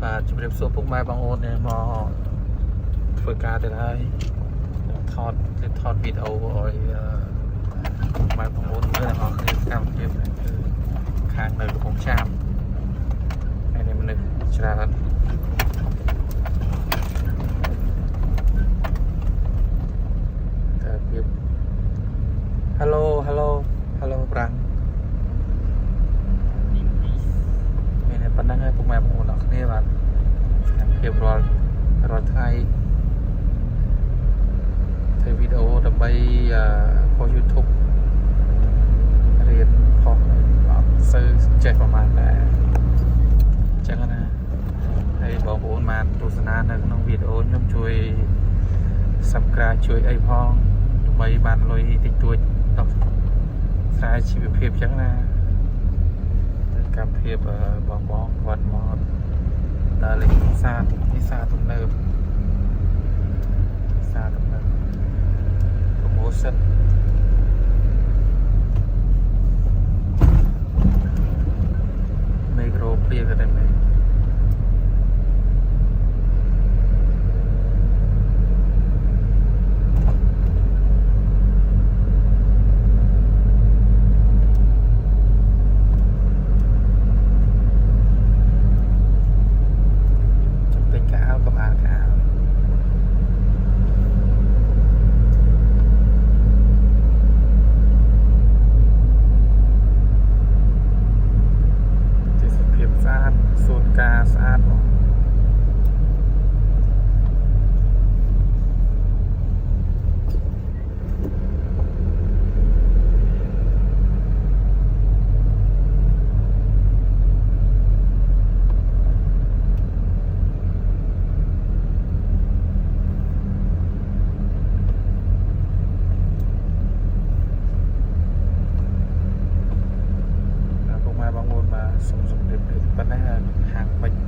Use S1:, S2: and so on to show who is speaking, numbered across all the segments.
S1: បាទជម្រាបសួរពុកម៉ែបងប្អូនមកធ្វើការទៅហើយថតវីដេអូឲ្យពុកម៉ែបងប្អូនមើលទាំងអស់គ្នាកម្មវិធីគឺខាងនៅកំពង់ចាមហើយនេះមនុស្សច្រើនតែវា Hello ប្រាំងមានតែប៉ុណ្្នឹងហើយពុកម៉ែបងប្អូនអរគ្នាបាទកម្មវិធីរាល់ថ្ងៃធ្វើវីដេអូដើម្បីផុស YouTube រៀនផុសអត់សូវចេះប្រហែលដែរអញ្ចឹងណាហើយបងប្អូនបានទស្សនានៅក្នុងវីដេអូខ្ញុំជួយ Subscribe ជួយអីផងដើម្បីបានលុយតិចតួចដល់ស្រ័យជីវភាពអញ្ចឹងណាកម្មភាពបងគាត់មកដើរលេងផ្សារទំនើបប្រម៉ូសិនមេក្រូព្រាក៏ได้មែនសុំជំរាបប៉ុណ្ណេះហាងពេជ្រ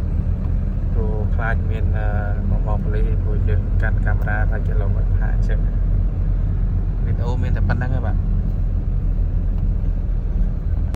S1: ព្រោះខ្លាចមានបងប៉ូលីសព្រោះយើងកាន់កាមេរ៉ាហើយគេលងផាអញ្ចឹងវីដេអូមានតែប៉ុណ្្នឹងហើយបាទ